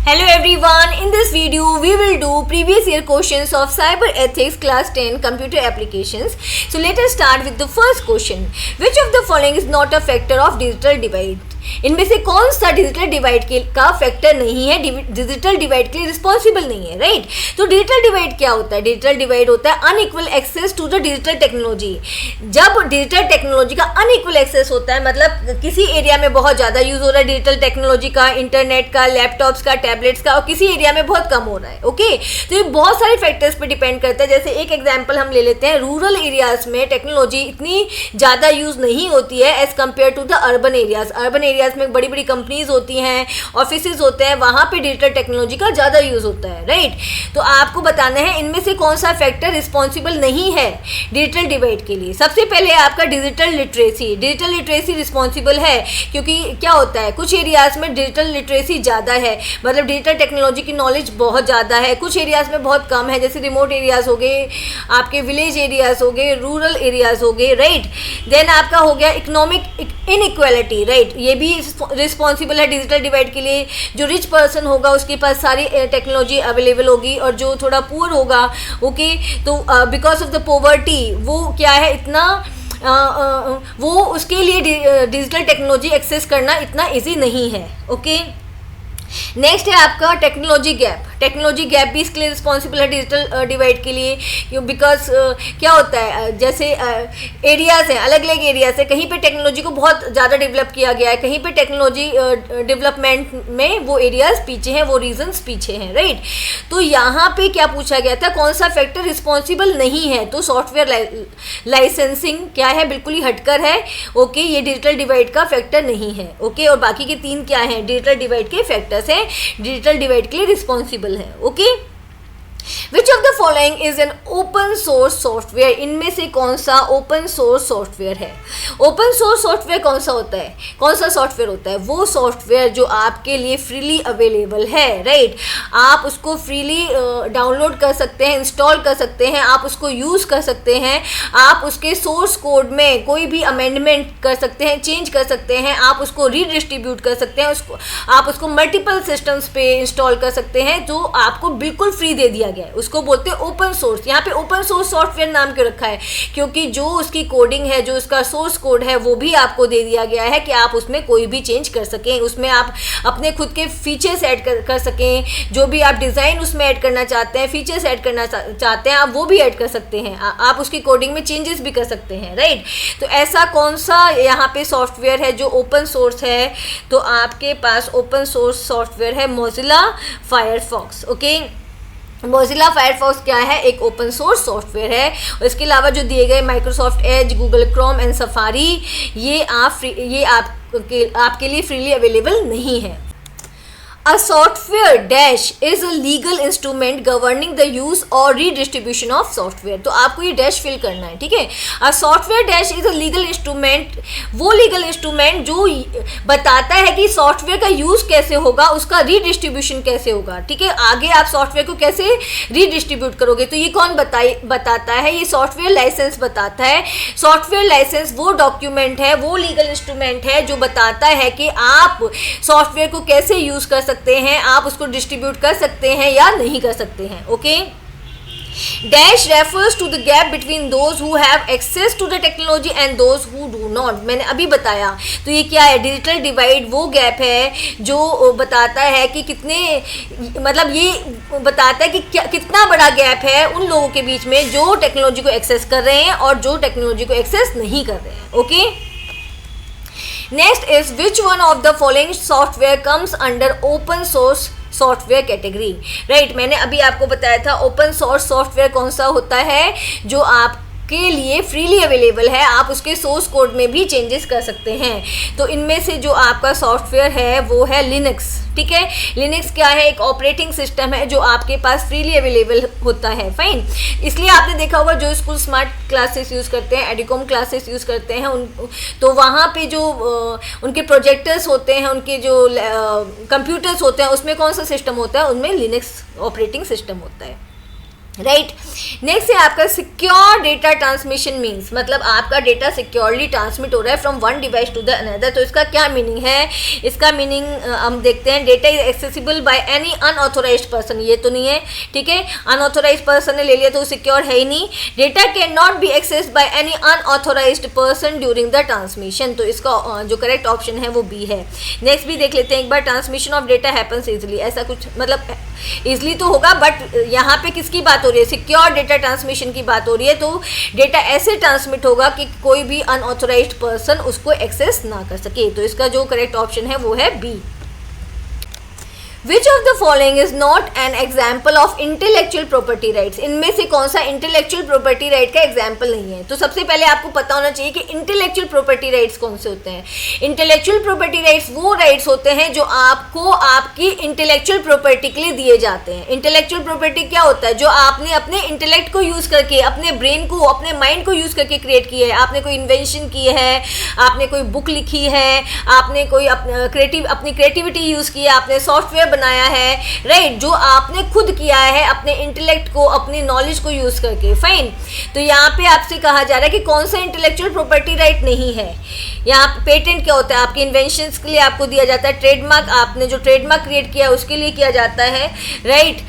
Hello everyone, in this video we will do previous year questions of cyber ethics class 10 computer applications. So let us start with the first question. Which of the following is not a factor of digital divide? इनमें से कौन सा digital divide के का factor नहीं है, digital divide के लिए रिस्पॉन्सिबल नहीं है, राइट? तो डिजिटल डिवाइड क्या होता है? डिजिटल डिवाइड होता है unequal access to the digital technology. जब डिजिटल टेक्नोलॉजी का अनइक्वल एक्सेस होता है, मतलब किसी एरिया में बहुत ज़्यादा यूज़ हो रहा है डिजिटल टेक्नोलॉजी का, इंटरनेट का, लैपटॉप्स का, टैबलेट्स का, और किसी एरिया में बहुत कम हो रहा है। ओके, तो ये बहुत सारे फैक्टर्स पे डिपेंड करता है। जैसे एक एग्जाम्पल हम ले लेते हैं, रूरल एरियाज़ में टेक्नोलॉजी इतनी ज़्यादा यूज़ नहीं होती है as compared to the urban areas. Urban areas में बड़ी बड़ी कंपनीज होती हैं, ऑफिसेज होते हैं, वहाँ पे डिजिटल टेक्नोलॉजी का ज़्यादा यूज़ होता है, राइट? तो आपको बताना है इनमें से कौन सा फैक्टर रिस्पॉन्सिबल नहीं है डिजिटल डिवाइड के लिए। सबसे पहले आपका डिजिटल लिटरेसी रिस्पॉन्सिबल है, क्योंकि क्या होता है कुछ एरियाज़ में डिजिटल लिटरेसी ज़्यादा है, मतलब डिजिटल टेक्नोलॉजी की नॉलेज बहुत ज़्यादा है। कुछ एरियाज़ में बहुत कम है, जैसे रिमोट एरियाज़ हो गए, आपके विलेज एरियाज़ हो गए, रूरल एरियाज़ हो गए, राइट? देन आपका हो गया इकोनॉमिक इनइक्वालिटी, राइट? ये भी रिस्पॉन्सिबल है डिजिटल डिवाइड के लिए। जो रिच पर्सन होगा उसके पास सारी टेक्नोलॉजी अवेलेबल होगी, और जो थोड़ा पुअर होगा, ओके, तो बिकॉज ऑफ द पॉवर्टी वो क्या है, इतना वो उसके लिए डिजिटल टेक्नोलॉजी एक्सेस करना इतना इजी नहीं है। ओके, नेक्स्ट है आपका टेक्नोलॉजी गैप भी इसके लिए रिस्पॉन्सिबल है डिजिटल डिवाइड के लिए। बिकॉज क्या होता है, जैसे एरियाज़ हैं, अलग अलग एरियाज़ है, कहीं पे टेक्नोलॉजी को बहुत ज़्यादा डेवलप किया गया है, कहीं पे टेक्नोलॉजी डेवलपमेंट में वो एरियाज़ पीछे हैं, वो रीजन्स पीछे हैं, राइट? तो यहाँ पे क्या पूछा गया था, कौन सा फैक्टर रिस्पॉन्सिबल नहीं है? तो सॉफ्टवेयर लाइसेंसिंग क्या है, बिल्कुल ही हटकर है। ओके, ये डिजिटल डिवाइड का फैक्टर नहीं है। ओके, और बाकी के तीन क्या हैं, डिजिटल डिवाइड के फैक्टर्स हैं, डिजिटल डिवाइड के लिए रिस्पॉन्सिबल है। Okay, Which of the following is an open source software? इनमें से कौन सा ओपन सोर्स सॉफ्टवेयर है? ओपन सोर्स सॉफ्टवेयर कौन सा होता है? कौन सा सॉफ्टवेयर होता है? वो सॉफ्टवेयर जो आपके लिए फ्रीली अवेलेबल है, राइट? आप उसको फ्रीली डाउनलोड कर सकते हैं, इंस्टॉल कर सकते हैं, आप उसको यूज़ कर सकते हैं, आप उसके सोर्स कोड में कोई भी अमेंडमेंट कर सकते हैं, चेंज कर सकते हैं, आप उसको रीडिस्ट्रीब्यूट कर सकते हैं, आप उसको मल्टीपल सिस्टम्स पे इंस्टॉल कर सकते हैं, जो आपको बिल्कुल फ्री दे दिया गया है। उसको बोलते हैं ओपन सोर्स। यहाँ पे ओपन सोर्स सॉफ्टवेयर नाम क्यों रखा है? क्योंकि जो उसकी कोडिंग है, जो उसका सोर्स कोड है, वो भी आपको दे दिया गया है कि आप उसमें कोई भी चेंज कर सकें, उसमें आप अपने खुद के फीचर्स ऐड कर सकें, जो भी आप डिज़ाइन उसमें ऐड करना चाहते हैं, फीचर्स ऐड करना चाहते हैं, आप वो भी ऐड कर सकते हैं, आप उसकी कोडिंग में चेंजेस भी कर सकते हैं, राइट? तो ऐसा कौन सा यहाँ पे सॉफ्टवेयर है जो ओपन सोर्स है? तो आपके पास ओपन सोर्स सॉफ्टवेयर है Mozilla Firefox. Okay, Mozilla Firefox क्या है? एक ओपन सोर्स सॉफ्टवेयर है। और इसके अलावा जो दिए गए Microsoft Edge, Google Chrome and safari, ये आपके लिए फ्रीली अवेलेबल नहीं है। A software dash is a legal instrument governing the use or redistribution of software। तो आपको ये डैश फिल करना है, ठीक है? A software dash is a legal instrument, वो लीगल इंस्ट्रूमेंट जो बताता है कि सॉफ्टवेयर का यूज़ कैसे होगा, उसका रीडिस्ट्रीब्यूशन कैसे होगा, ठीक है? आगे आप सॉफ्टवेयर को कैसे रीडिस्ट्रीब्यूट करोगे, तो ये कौन बताता है? ये सॉफ्टवेयर लाइसेंस बताता है। सॉफ्टवेयर लाइसेंस वो डॉक्यूमेंट है, वो लीगल इंस्ट्रूमेंट है जो बताता है कि आप सॉफ्टवेयर को कैसे यूज़ कर सकते हैं, आप उसको डिस्ट्रीब्यूट कर सकते हैं या नहीं कर सकते हैं। Okay, dash refers to the gap between those who have access to the technology and those who do not. मैंने अभी बताया, तो ये क्या है? डिजिटल डिवाइड वो गैप है जो बताता है कि कितने, मतलब ये बताता है कि कितना बड़ा गैप है उन लोगों के बीच में जो टेक्नोलॉजी को एक्सेस कर रहे हैं और जो टेक्नोलॉजी को एक्सेस नहीं कर रहे हैं। Okay, next is which one of the following software comes under open source software category, right? मैंने अभी आपको बताया था ओपन सोर्स सॉफ्टवेयर कौन सा होता है, जो आपके लिए फ्रीली अवेलेबल है, आप उसके सोर्स कोड में भी चेंजेस कर सकते हैं। तो इनमें से जो आपका सॉफ्टवेयर है वो है लिनक्स, ठीक है? लिनक्स क्या है? एक ऑपरेटिंग सिस्टम है जो आपके पास फ्रीली अवेलेबल होता है, फाइन। इसलिए आपने देखा होगा जो स्कूल स्मार्ट क्लासेस यूज़ करते हैं, एडिकॉम क्लासेस यूज़ करते हैं, तो वहाँ पे जो उनके प्रोजेक्टर्स होते हैं, उनके जो कंप्यूटर्स होते हैं, उसमें कौन सा सिस्टम होता है? उनमें लिनक्स ऑपरेटिंग सिस्टम होता है। राइट। नेक्स्ट है आपका सिक्योर डेटा ट्रांसमिशन मीन्स, मतलब आपका डेटा सिक्योरली ट्रांसमिट हो रहा है from one device to the another. तो इसका क्या मीनिंग है? इसका मीनिंग हम देखते हैं, data is accessible by any unauthorised person, ये तो नहीं है, ठीक है, अनऑथोराइज्ड पर्सन ने ले लिया तो सिक्योर है ही नहीं। Data can not be accessed by any unauthorised person during the transmission, तो इसका जो करेक्ट ऑप्शन है वो बी है। नेक्स्ट भी देख लेते हैं एक बार, transmission of data happens easily, ऐसा कुछ मतलब इजिली तो होगा, बट यहाँ पे किसकी बात हो रही है? सिक्योर डेटा ट्रांसमिशन की बात हो रही है। तो डेटा ऐसे ट्रांसमिट होगा कि कोई भी अनऑथोराइज्ड पर्सन उसको एक्सेस ना कर सके, तो इसका जो करेक्ट ऑप्शन है वो है B. Which of the following is not an example of intellectual property rights? इनमें से कौन सा intellectual property right का example नहीं है? तो सबसे पहले आपको पता होना चाहिए कि intellectual property rights कौन से होते हैं। intellectual property rights वो rights होते हैं जो आपको आपकी intellectual property के लिए दिए जाते हैं। intellectual property क्या होता है? जो आपने अपने intellect को यूज़ करके, अपने brain को, अपने mind को यूज़ करके create की है। आपने कोई invention की है, आपने कोई book लिखी है, आपने कोई अपनी creativity यूज़ की है, आपने software बनाया है, राइट, जो आपने खुद किया है अपने इंटेलेक्ट को, अपनी नॉलेज को यूज करके, फाइन। तो यहाँ पे आपसे कहा जा रहा है कि कौन सा इंटेलेक्चुअल प्रॉपर्टी राइट नहीं है। यहाँ पेटेंट क्या होता है? आपके इन्वेंशंस के लिए आपको दिया जाता है। ट्रेडमार्क, आपने जो ट्रेडमार्क क्रिएट किया है उसके लिए किया जाता है, राइट।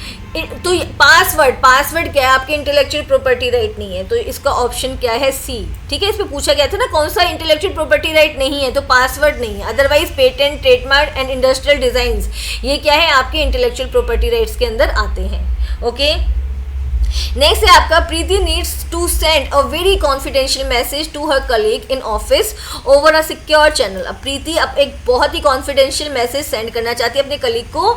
तो पासवर्ड क्या है? आपके इंटेलेक्चुअल प्रॉपर्टी राइट नहीं है, तो इसका ऑप्शन क्या है? सी, ठीक है। इस पे पूछा गया था ना कौन सा इंटेलेक्चुअल प्रॉपर्टी राइट नहीं है, तो पासवर्ड नहीं है। Otherwise patent, trademark and industrial designs, ये क्या है? आपके इंटेलेक्चुअल प्रॉपर्टी राइट्स के अंदर आते हैं, ओके। नेक्स्ट है आपका, Preeti needs to send a very confidential message to her colleague in office over a secure channel. अब प्रीति अब एक बहुत ही कॉन्फिडेंशियल मैसेज सेंड करना चाहती है अपने कलीग को,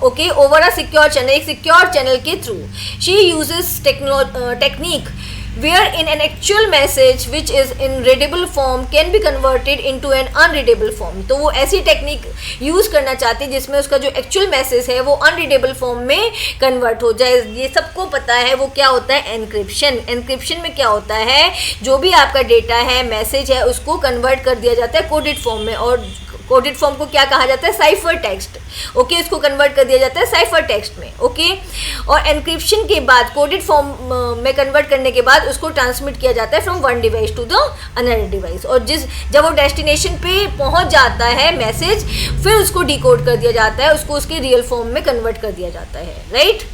okay, over a secure channel, एक सिक्योर चैनल के through. She uses technique wherein an actual message which is in readable form can be converted into an unreadable form। तो वो ऐसी टेक्निक यूज़ करना चाहती है जिसमें उसका जो एक्चुअल मैसेज है वो अनरीडेबल फॉर्म में कन्वर्ट हो जाए। ये सबको पता है वो क्या होता है? एनक्रिप्शन। एनक्रिप्शन में क्या होता है? जो भी आपका डेटा है, मैसेज है, उसको कन्वर्ट कर दिया जाता है कोडेड फॉर्म में, और कोडेड फॉर्म को क्या कहा जाता है? साइफर टेक्स्ट, ओके, इसको कन्वर्ट कर दिया जाता है साइफर टेक्स्ट में, ओके। और एनक्रिप्शन के बाद, कोडेड फॉर्म में कन्वर्ट करने के बाद उसको ट्रांसमिट किया जाता है from one device to the another device, और जब वो डेस्टिनेशन पे पहुंच जाता है मैसेज, फिर उसको डिकोड कर दिया जाता है, उसको उसके रियल फॉर्म में कन्वर्ट कर दिया जाता है, right.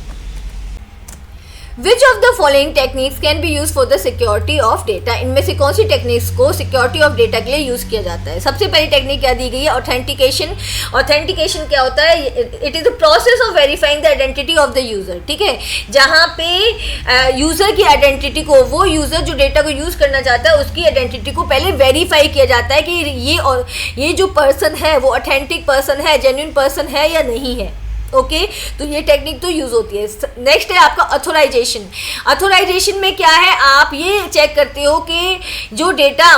Which of the following techniques can be used for the security of data? इनमें से कौन सी टेक्निक्स को सिक्योरिटी ऑफ डेटा के लिए यूज़ किया जाता है? सबसे पहली टेक्निक क्या दी गई है? ऑथेंटिकेशन। ऑथेंटिकेशन क्या होता है? It is the process of verifying the identity of the user, ठीक है, जहाँ पे यूज़र की आइडेंटिटी को, वो यूज़र जो डेटा को यूज़ करना चाहता है उसकी आइडेंटिटी को पहले वेरीफाई किया जाता है कि ये जो पर्सन है वो ऑथेंटिक पर्सन है, जेन्युइन पर्सन है या नहीं है, ओके। तो ये टेक्निक तो यूज़ होती है। नेक्स्ट है आपका ऑथोराइजेशन। ऑथोराइजेशन में क्या है? आप ये चेक करते हो कि जो डेटा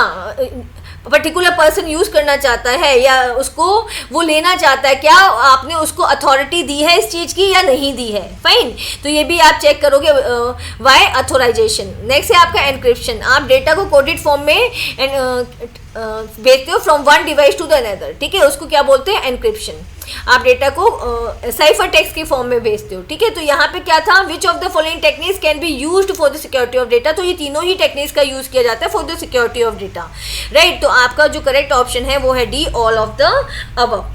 पर्टिकुलर पर्सन यूज़ करना चाहता है या उसको वो लेना चाहता है, क्या आपने उसको अथॉरिटी दी है इस चीज़ की या नहीं दी है, फाइन। तो ये भी आप चेक करोगे, वाई ऑथोराइजेशन। नेक्स्ट है आपका एनक्रिप्शन। आप डेटा को कोडेड फॉर्म में भेजते हो from one device to the another, ठीक है, उसको क्या बोलते हैं? एनक्रिप्शन। आप डेटा को साइफर टेक्स्ट के फॉर्म में भेजते हो, ठीक है। तो यहाँ पे क्या था? Which of the following techniques can be used for the security of data. तो ये तीनों ही टेक्निक्स का यूज़ किया जाता है for the security of data, right. तो आपका जो करेक्ट ऑप्शन है वो है D, all of the above.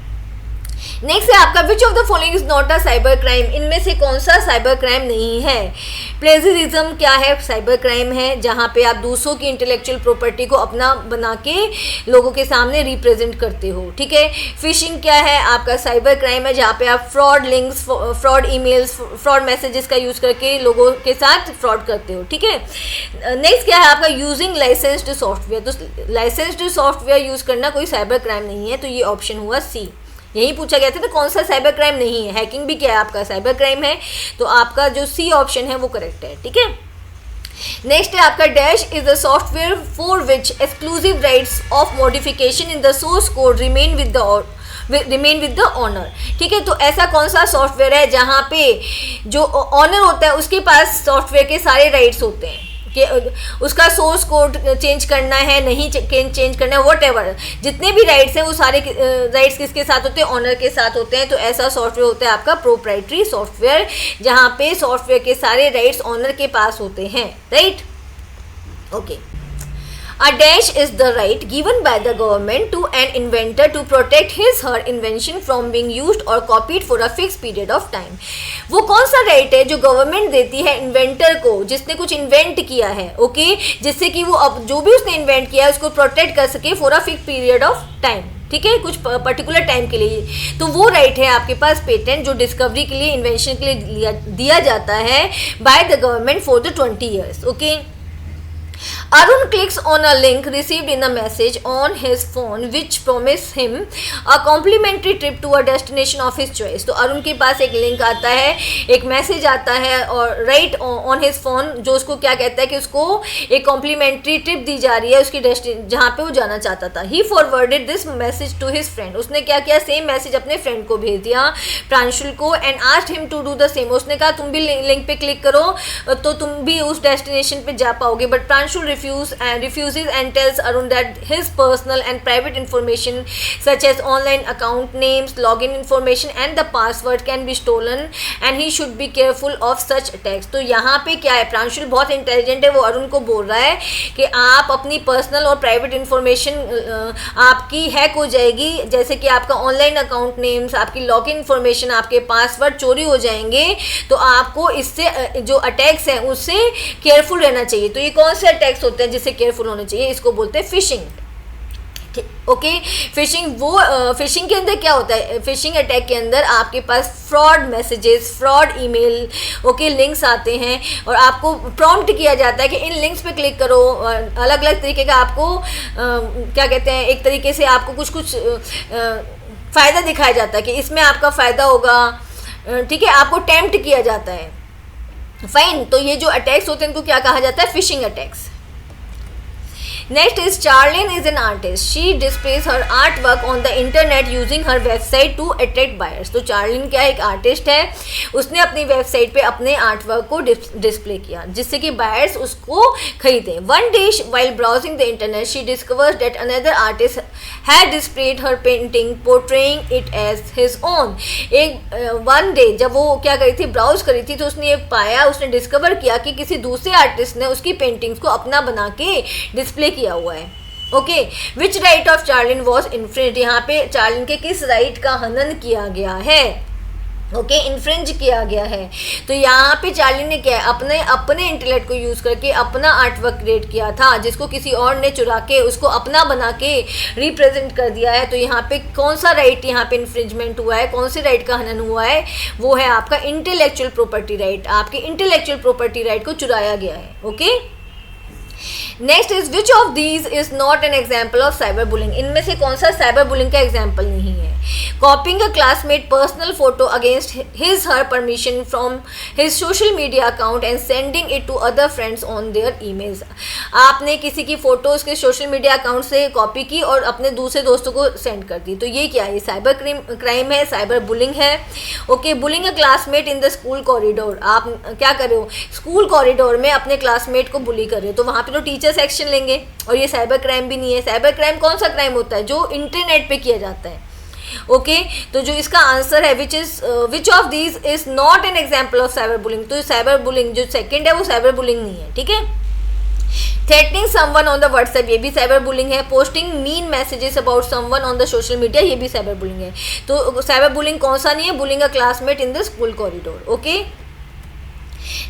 Next है आपका, विच of the following is not a cyber crime. इनमें से कौन सा साइबर क्राइम नहीं है? प्लेजरिज्म क्या है? साइबर क्राइम है, जहाँ पे आप दूसरों की इंटेलेक्चुअल प्रॉपर्टी को अपना बना के लोगों के सामने रिप्रेजेंट करते हो, ठीक है। फिशिंग क्या है? आपका साइबर क्राइम है, जहाँ पे आप fraud links, fraud emails, fraud messages का यूज़ करके लोगों के साथ फ्रॉड करते हो, ठीक है। नेक्स्ट क्या है आपका? Using licensed software. तो लाइसेंस्ड सॉफ्टवेयर यूज़ करना कोई साइबर क्राइम नहीं है, तो ये ऑप्शन हुआ सी। यही पूछा गया था ना कौन सा साइबर क्राइम नहीं है। हैकिंग भी क्या है? आपका साइबर क्राइम है, तो आपका जो सी ऑप्शन है वो करेक्ट है, ठीक है। नेक्स्ट है आपका, dash is the software for which exclusive rights of modification in the source code remain with the owner, ठीक है। तो ऐसा कौन सा सॉफ्टवेयर है जहाँ पे जो ऑनर होता है उसके पास सॉफ्टवेयर के सारे राइट्स होते हैं, कि उसका सोर्स कोड चेंज करना है, नहीं चेंज करना है, वॉट एवर, जितने भी राइट्स हैं वो सारे राइट्स किसके साथ होते हैं, ऑनर के साथ होते हैं। तो ऐसा सॉफ्टवेयर होता है आपका प्रोप्राइटरी सॉफ्टवेयर, जहाँ पे सॉफ्टवेयर के सारे राइट्स ऑनर के पास होते हैं, right. Okay, A dash is the right given by the government to an inventor to protect his/her invention from being used or copied for a fixed period of time. वो कौन सा right है जो government देती है inventor को, जिसने कुछ इन्वेंट किया है, ओके, जिससे कि वो अब जो भी उसने इन्वेंट किया है उसको प्रोटेक्ट कर सके for a fix period of time, ठीक है, कुछ पर्टिकुलर टाइम के लिए। तो वो राइट है आपके पास पेटेंट, जो डिस्कवरी के लिए, इन्वेंशन के लिए दिया जाता है by the government for the 20 years, okay. Arun clicks on a link received in a message on his phone which promise him a complimentary trip to a destination of his choice. तो अरुण के पास एक link आता है, एक message आता है और right on his phone, जो उसको क्या कहता है कि उसको एक कॉम्प्लीमेंट्री ट्रिप दी जा रही है उसकी डेस्टिनेशन जहाँ पे वो जाना चाहता था। He forwarded this message to his friend, उसने क्या किया, सेम मैसेज अपने फ्रेंड को भेज दिया, प्रांशुल को, and asked him to do the same. उसने कहा तुम भी लिंक पे क्लिक करो तो तुम भी उस डेस्टिनेशन पे जा पाओगे, but Pranshul refuses and tells Arun that his personal and private information such as online account names, login information and the password can be stolen and he should be careful of such attacks. तो यहाँ पे क्या है, प्रांशुल बहुत intelligent है, वो अरुण को बोल रहा है कि आप अपनी पर्सनल और प्राइवेट इंफॉर्मेशन आपकी हैक हो जाएगी, जैसे कि आपका ऑनलाइन अकाउंट नेम्स, आपकी लॉगिन इंफॉर्मेशन, आपके पासवर्ड चोरी हो जाएंगे, तो आपको इससे जो अटैक्स हैं उससे केयरफुल रहना चाहिए। तो ये कौन से अटैक्स होते हैं जिससे केयरफुल होना चाहिए, इसको बोलते हैं फिशिंग, ओके। फिशिंग, वो फिशिंग के अंदर क्या होता है, फिशिंग अटैक के अंदर आपके पास fraud messages, fraud email, okay, links आते हैं और आपको प्रॉम्प्ट किया जाता है कि इन लिंक्स पे क्लिक करो, अलग अलग तरीके का आपको क्या कहते हैं, एक तरीके से आपको कुछ कुछ फ़ायदा दिखाया जाता है कि इसमें आपका फ़ायदा होगा, ठीक है, आपको टेम्प्ट किया जाता है, फाइन। तो ये जो अटैक्स होते हैं इनको क्या कहा जाता है, phishing attacks. Next is Charlene is an artist. She displays her artwork on the internet using her website to attract buyers. तो चार्लिन क्या एक आर्टिस्ट है, उसने अपनी वेबसाइट पे अपने आर्टवर्क को डिस्प्ले किया जिससे कि बायर्स उसको खरीदें। One day while browsing the internet, she discovers that another artist had displayed her painting portraying it as his own. एक one day जब वो क्या करी थी, ब्राउज करी थी, तो उसने ये पाया, उसने डिस्कवर किया कि किसी दूसरे आर्टिस्ट ने उसकी पेंटिंग्स को अपना बना के डिस्प्ले किया हुआ है, okay. Which right of Charlene was infringed, यहाँ पे चार्लिन के किस राइट का हनन किया गया है, ओके, इन्फ्रिंज किया गया है। तो यहाँ पे चार्लिन ने क्या है, अपने इंटेलेक्ट को यूज़ करके अपना आर्टवर्क क्रिएट किया था जिसको किसी और ने चुरा के उसको अपना बना के रिप्रेजेंट कर दिया है। तो यहाँ पे कौन सा राइट यहाँ पे इन्फ्रिंजमेंट हुआ है, कौन से राइट का हनन हुआ है, वो है आपका इंटेलेक्चुअल प्रॉपर्टी राइट, आपके इंटेलेक्चुअल प्रॉपर्टी राइट को चुराया गया है, okay. Next is which of these is not an example of cyber bullying, इनमें से कौन सा साइबर बुलिंग का एग्जाम्पल नहीं है। Copying a classmate personal photo against his her permission from his social media account and sending it to other friends on their emails, आपने किसी की फोटो उसके सोशल मीडिया अकाउंट से कॉपी की और अपने दूसरे दोस्तों को सेंड कर दी, तो ये क्या है, साइबर क्राइम है, साइबर बुलिंग है, okay. Bullying a classmate in the school corridor, आप क्या कर रहे हो, स्कूल कॉरिडोर में अपने क्लासमेट को बुली कर रहे हो, तो वहाँ पे तो टीचर्स एक्शन लेंगे और ये साइबर क्राइम भी नहीं है। साइबर क्राइम कौन सा क्राइम होता है, जो इंटरनेट पे किया जाता है, ओके। तो जो इसका आंसर है which of these is not an example of cyber bullying, तो साइबर बुलिंग जो सेकंड है वो साइबर बुलिंग नहीं है, ठीक है। Threatening someone on the WhatsApp, ये भी साइबर बुलिंग है। Posting mean messages about someone on the social media, ये भी साइबर बुलिंग है। तो साइबर बुलिंग कौन सा नहीं है, bullying a classmate in the school corridor, okay.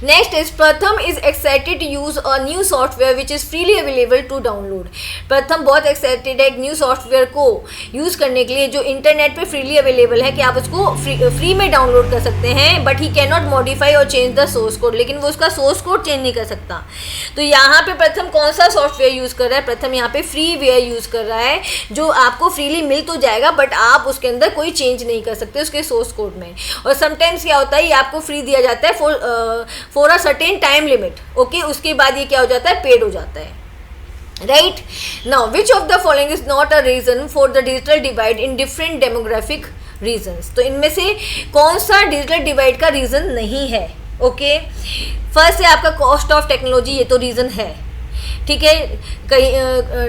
Next is Pratham is excited to use a new software which is freely available to download. प्रथम बहुत एक्साइटेड है एक न्यू सॉफ्टवेयर को यूज़ करने के लिए जो इंटरनेट पे फ्रीली अवेलेबल है कि आप उसको फ्री में डाउनलोड कर सकते हैं, but he can not modify और चेंज द सोर्स कोड, लेकिन वो उसका सोर्स कोड चेंज नहीं कर सकता। तो यहाँ पे प्रथम कौन सा सॉफ्टवेयर यूज़ कर रहा है, प्रथम यहाँ पे फ्री वेयर यूज़ कर रहा है जो आपको फ्रीली मिल तो जाएगा बट आप उसके अंदर कोई चेंज नहीं कर सकते उसके सोर्स कोड में। और समटाइम्स क्या होता है, ये आपको फ्री दिया जाता है for a certain time limit, okay, उसके बाद ये क्या हो जाता है, पेड हो जाता है, right. Now which of the following is not a reason for the digital divide in different demographic regions, तो इनमें से कौन सा डिजिटल डिवाइड का रीजन नहीं है, ओके। फर्स्ट है आपका कॉस्ट ऑफ टेक्नोलॉजी, ये तो रीज़न है, ठीक है। कई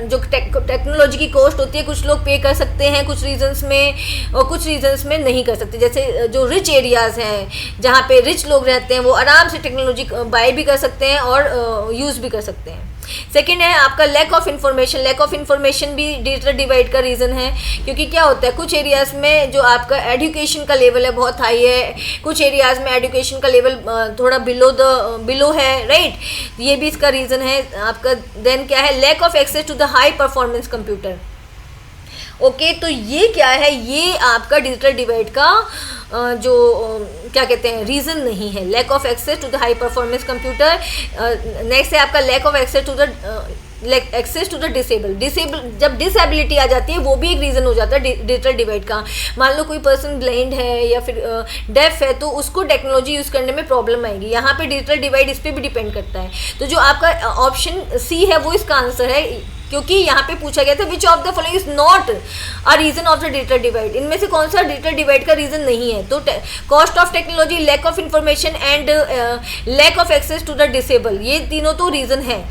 जो टेक्नोलॉजी की कॉस्ट होती है कुछ लोग पे कर सकते हैं कुछ रीजंस में और कुछ रीजंस में नहीं कर सकते। जैसे जो रिच एरियाज़ हैं जहाँ पे रिच लोग रहते हैं वो आराम से टेक्नोलॉजी बाय भी कर सकते हैं और यूज़ भी कर सकते हैं। सेकेंड है आपका lack of information. Lack of information भी डिजिटल डिवाइड का रीज़न है, क्योंकि क्या होता है कुछ एरियाज़ में जो आपका एजुकेशन का लेवल है बहुत हाई है, कुछ एरियाज़ में एजुकेशन का लेवल थोड़ा बिलो है, राइट, ये भी इसका रीज़न है आपका। देन क्या है, lack of access to the high performance computer. Okay, तो ये क्या है, ये आपका डिजिटल डिवाइड का जो क्या कहते हैं रीज़न नहीं है, lack of access to the high performance computer. Next है आपका lack of access to the disable. जब डिसेबिलिटी आ जाती है वो भी एक रीज़न हो जाता है डिजिटल डिवाइड का। मान लो कोई पर्सन ब्लाइंड है या फिर डेफ है तो उसको टेक्नोलॉजी यूज़ करने में प्रॉब्लम आएगी, यहाँ पे डिजिटल डिवाइड इस पर भी डिपेंड करता है। तो जो आपका ऑप्शन सी है वो इसका आंसर है, क्योंकि यहाँ पे पूछा गया था which of the following is not a reason of the digital divide, इनमें से कौन सा डिजिटल डिवाइड का रीजन नहीं है। तो cost of technology, lack of information and lack of access to the disable, ये तीनों तो रीजन है।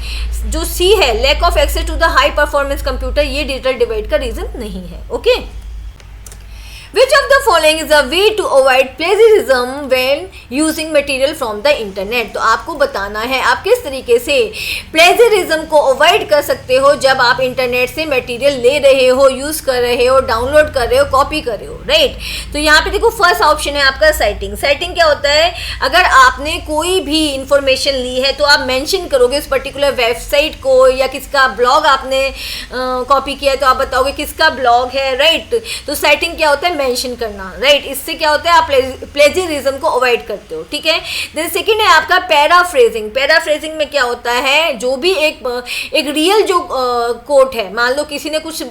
जो सी है lack of access to the high performance computer, ये डिजिटल डिवाइड का रीजन नहीं है। Okay, Which of the following is a way to avoid plagiarism when using material from the internet? तो आपको बताना है आप किस तरीके से प्लेजरिज्म को अवॉइड कर सकते हो जब आप इंटरनेट से मटेरियल ले रहे हो, यूज़ कर रहे हो, डाउनलोड कर रहे हो, कॉपी कर रहे हो, राइट। तो यहाँ पे देखो फर्स्ट ऑप्शन है आपका साइटिंग। साइटिंग क्या होता है, अगर आपने कोई भी इंफॉर्मेशन ली है तो आप मेंशन करोगे उस पर्टिकुलर वेबसाइट को या किसका ब्लॉग आपने कॉपी किया है तो आप बताओगे किसका ब्लॉग है, राइट। तो साइटिंग क्या होता है, मेंशन करना, राइट। इससे क्या होता है आप प्लेजरिज्म को अवॉइड करते हो, ठीक है। देन सेकंड है आपका पैराफ्रेजिंग। पैराफ्रेजिंग में क्या होता है, जो भी एक रियल जो कोट है, मान लो किसी ने कुछ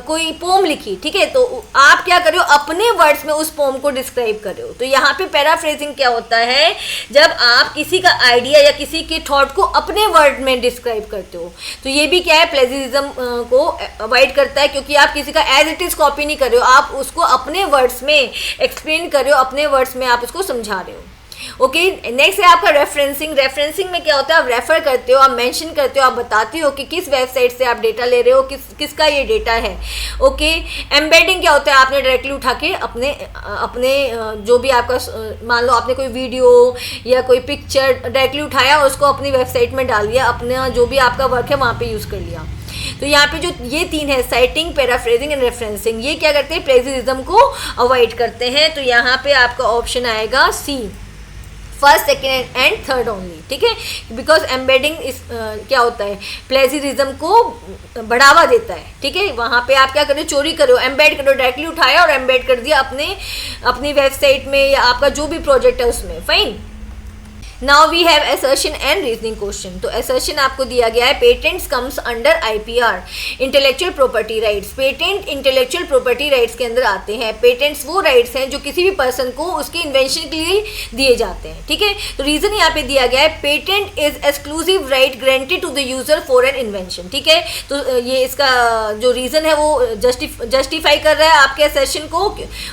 कोई पोम लिखी, ठीक है, तो आप क्या कर रहे हो अपने वर्ड्स में उस पोम को डिस्क्राइब कर रहे हो। तो यहाँ पे पैराफ्रेजिंग क्या होता है, जब आप किसी का आइडिया या किसी के थॉट को अपने वर्ड में डिस्क्राइब करते हो। तो ये भी क्या है, प्लेजरिज्म को अवॉइड करता है, क्योंकि आप किसी का एज इट इज कॉपी नहीं कर रहे हो, आप उसको अपने वर्ड्स में एक्सप्लेन कर रहे हो, अपने वर्ड्स में आप उसको समझा रहे हो। ओके, नेक्स्ट है आपका रेफरेंसिंग। रेफरेंसिंग में क्या होता है, आप रेफर करते हो, आप मेंशन करते हो, आप बताते हो कि किस वेबसाइट से आप डेटा ले रहे हो, किसका ये डेटा है। ओके, एम्बेडिंग क्या होता है, आपने डायरेक्टली उठा के अपने जो भी आपका, मान लो आपने कोई वीडियो या कोई पिक्चर डायरेक्टली उठाया और उसको अपनी वेबसाइट में डाल दिया, अपना जो भी आपका वर्क है वहाँ पे यूज़ कर लिया। तो यहाँ पे जो ये तीन है, साइटिंग, पैराफ्रेजिंग एंड रेफरेंसिंग, ये क्या करते हैं, प्लेजरिज्म को अवॉइड करते हैं। तो यहाँ पे आपका ऑप्शन आएगा C, first, second and third only, ठीक है। बिकॉज एम्बेडिंग इस क्या होता है, प्लेजरिज्म को बढ़ावा देता है, ठीक है। वहाँ पे आप क्या करो, चोरी करो, एम्बेड करो, डायरेक्टली उठाया और एम्बेड कर दिया अपनी वेबसाइट में या आपका जो भी प्रोजेक्ट है उसमें, fine. Now we have assertion and reasoning question. तो असर्शन आपको दिया गया है, patents comes under IPR, intellectual property rights. Patent intellectual property rights के अंदर आते हैं। पेटेंट्स वो राइट्स हैं जो किसी भी पर्सन को उसके इन्वेंशन के लिए दिए जाते हैं, ठीक है। तो रीजन यहाँ पे दिया गया है, patent is exclusive right granted to the user for an invention, ठीक है। तो ये इसका जो रीजन है वो जस्टिफाई कर रहा है आपके असर्शन को।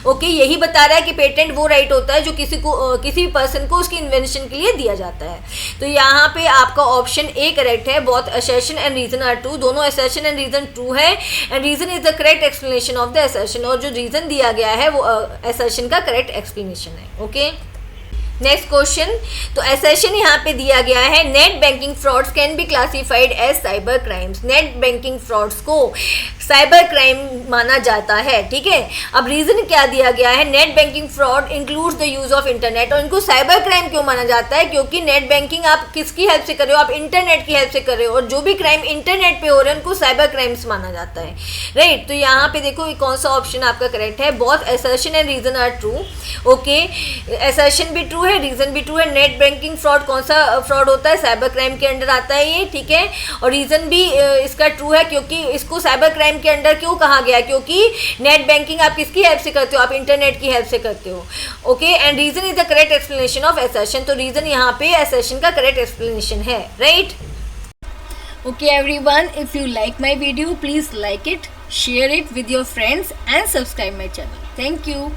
ओके, यही बता रहा है कि पेटेंट वो राइट होता है जो किसी भी पर्सन को उसकी इन्वेंशन के लिए दिया जाता है। तो यहाँ पे आपका ऑप्शन ए करेक्ट है। Both assertion and reason are true, दोनों असर्शन एंड रीजन ट्रू है, and reason is the correct explanation of the assertion, और जो रीजन दिया गया है वो असर्शन का करेक्ट एक्सप्लेनेशन है। Okay, next question. तो असर्शन यहाँ पे दिया गया है, net banking frauds can be classified as cyber crimes. Net banking frauds को साइबर क्राइम माना जाता है, ठीक है। अब रीजन क्या दिया गया है, net banking fraud includes the use of internet. और इनको साइबर क्राइम क्यों माना जाता है, क्योंकि नेट बैंकिंग आप किसकी हेल्प से कर रहे हो, आप इंटरनेट की हेल्प से कर रहे हो, और जो भी क्राइम इंटरनेट पे हो रहे हैं उनको साइबर क्राइम्स माना जाता है, राइट। तो यहाँ पे देखो कौन सा ऑप्शन आपका करेक्ट है, both assertion and reason are true. Okay, assertion भी ट्रू है, रीजन भी ट्रू है। नेट बैंकिंग फ्रॉड कौन सा फ्रॉड होता है, साइबर क्राइम के अंडर आता है ये, ठीक है। और रीजन भी इसका ट्रू है, क्योंकि इसको साइबर क्राइम के अंडर क्यों कहा गया, क्योंकि नेट बैंकिंग आप किसकी हेल्प से करते हो, आप इंटरनेट की हेल्प से करते हो। Okay, and reason is the correct explanation of assertion. तो रीजन यहाँ पे असर्शन का करेक्ट एक्सप्लेनेशन है, right. Okay everyone, if you like my video please like it, share it with your friends and subscribe my channel. Thank you.